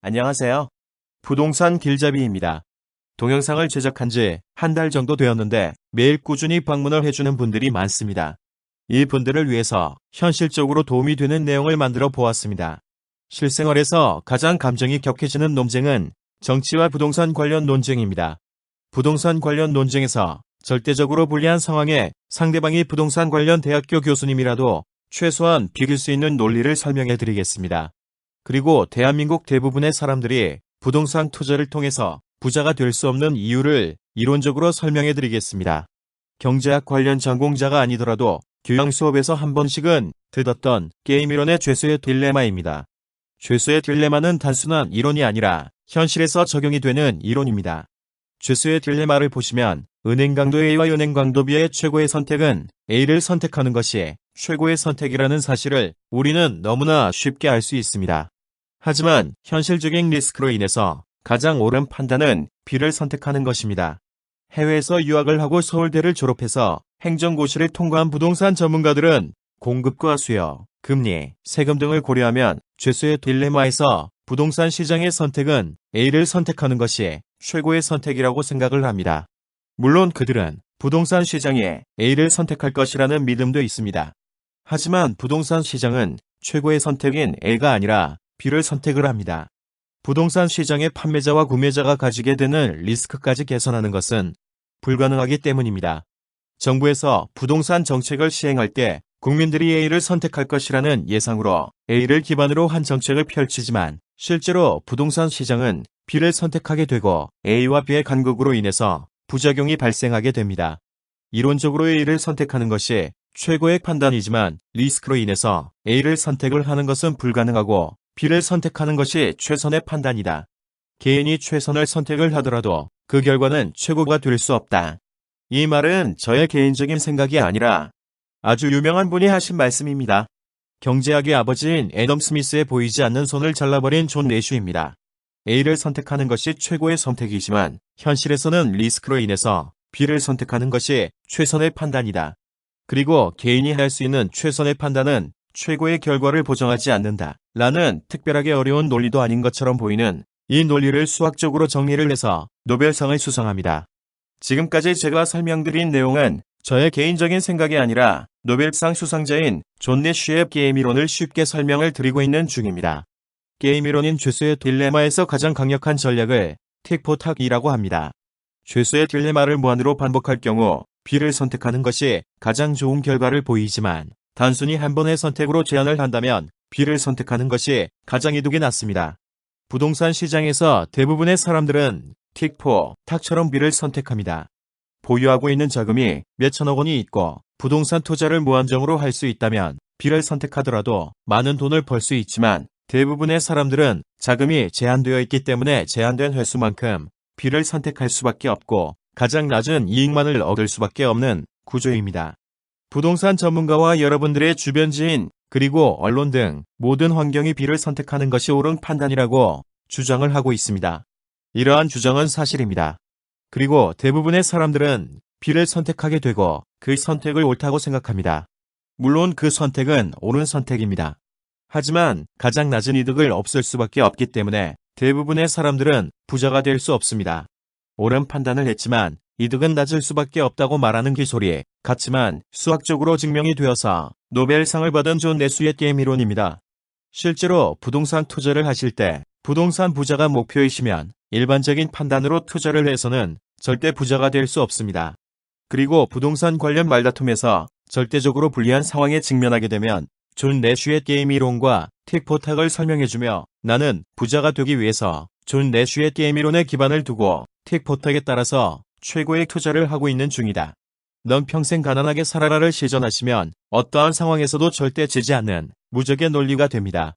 안녕하세요. 부동산 길잡이입니다. 동영상을 제작한 지 한 달 정도 되었는데 매일 꾸준히 방문을 해주는 분들이 많습니다. 이 분들을 위해서 현실적으로 도움이 되는 내용을 만들어 보았습니다. 실생활에서 가장 감정이 격해지는 논쟁은 정치와 부동산 관련 논쟁입니다. 부동산 관련 논쟁에서 절대적으로 불리한 상황에 상대방이 부동산 관련 대학교 교수님이라도 최소한 비길 수 있는 논리를 설명해 드리겠습니다. 그리고 대한민국 대부분의 사람들이 부동산 투자를 통해서 부자가 될 수 없는 이유를 이론적으로 설명해 드리겠습니다. 경제학 관련 전공자가 아니더라도 교양 수업에서 한 번씩은 듣었던 게임이론의 죄수의 딜레마입니다. 죄수의 딜레마는 단순한 이론이 아니라 현실에서 적용이 되는 이론입니다. 죄수의 딜레마를 보시면 은행 강도 A와 은행 강도 B의 최고의 선택은 A를 선택하는 것이 최고의 선택이라는 사실을 우리는 너무나 쉽게 알 수 있습니다. 하지만 현실적인 리스크로 인해서 가장 옳은 판단은 B를 선택하는 것입니다. 해외에서 유학을 하고 서울대를 졸업해서 행정고시를 통과한 부동산 전문가들은 공급과 수요, 금리, 세금 등을 고려하면 죄수의 딜레마에서 부동산 시장의 선택은 A를 선택하는 것이 최고의 선택이라고 생각을 합니다. 물론 그들은 부동산 시장에 A를 선택할 것이라는 믿음도 있습니다. 하지만 부동산 시장은 최고의 선택인 A가 아니라 B를 선택을 합니다. 부동산 시장의 판매자와 구매자가 가지게 되는 리스크까지 개선하는 것은 불가능하기 때문입니다. 정부에서 부동산 정책을 시행할 때 국민들이 A를 선택할 것이라는 예상으로 A를 기반으로 한 정책을 펼치지만 실제로 부동산 시장은 B를 선택하게 되고 A와 B의 간극으로 인해서 부작용이 발생하게 됩니다. 이론적으로 A를 선택하는 것이 최고의 판단이지만 리스크로 인해서 A를 선택을 하는 것은 불가능하고 B를 선택하는 것이 최선의 판단이다. 개인이 최선을 선택을 하더라도 그 결과는 최고가 될 수 없다. 이 말은 저의 개인적인 생각이 아니라 아주 유명한 분이 하신 말씀입니다. 경제학의 아버지인 애덤 스미스의 보이지 않는 손을 잘라버린 존 내슈입니다. A를 선택하는 것이 최고의 선택이지만 현실에서는 리스크로 인해서 B를 선택하는 것이 최선의 판단이다. 그리고 개인이 할 수 있는 최선의 판단은 최고의 결과를 보장하지 않는다. 라는 특별하게 어려운 논리도 아닌 것처럼 보이는 이 논리를 수학적으로 정리를 해서 노벨상을 수상합니다. 지금까지 제가 설명드린 내용은 저의 개인적인 생각이 아니라 노벨상 수상자인 존 내쉬의 게임이론을 쉽게 설명을 드리고 있는 중입니다. 게임이론인 죄수의 딜레마에서 가장 강력한 전략을 틱포탁이라고 합니다. 죄수의 딜레마를 무한으로 반복할 경우 B를 선택하는 것이 가장 좋은 결과를 보이지만 단순히 한 번의 선택으로 제한을 한다면 B를 선택하는 것이 가장 이득이 낮습니다. 부동산 시장에서 대부분의 사람들은 틱포탁처럼 B를 선택합니다. 보유하고 있는 자금이 몇천억 원이 있고 부동산 투자를 무한정으로 할 수 있다면 B를 선택하더라도 많은 돈을 벌 수 있지만 대부분의 사람들은 자금이 제한되어 있기 때문에 제한된 횟수만큼 B를 선택할 수밖에 없고 가장 낮은 이익만을 얻을 수밖에 없는 구조입니다. 부동산 전문가와 여러분들의 주변 지인 그리고 언론 등 모든 환경이 B를 선택하는 것이 옳은 판단이라고 주장을 하고 있습니다. 이러한 주장은 사실입니다. 그리고 대부분의 사람들은 B를 선택하게 되고 그 선택을 옳다고 생각합니다. 물론 그 선택은 옳은 선택입니다. 하지만 가장 낮은 이득을 없을 수밖에 없기 때문에 대부분의 사람들은 부자가 될 수 없습니다. 옳은 판단을 했지만 이득은 낮을 수밖에 없다고 말하는 기소리 같지만 수학적으로 증명이 되어서 노벨상을 받은 존 내슈의 게임이론입니다. 실제로 부동산 투자를 하실 때 부동산 부자가 목표이시면 일반적인 판단으로 투자를 해서는 절대 부자가 될 수 없습니다. 그리고 부동산 관련 말다툼에서 절대적으로 불리한 상황에 직면하게 되면 존 내슈의 게임이론과 틱포탁을 설명해주며 나는 부자가 되기 위해서 존 내슈의 게임이론에 기반을 두고 틱포탁에 따라서 최고의 투자를 하고 있는 중이다. 넌 평생 가난하게 살아라를 시전하시면 어떠한 상황에서도 절대 지지 않는 무적의 논리가 됩니다.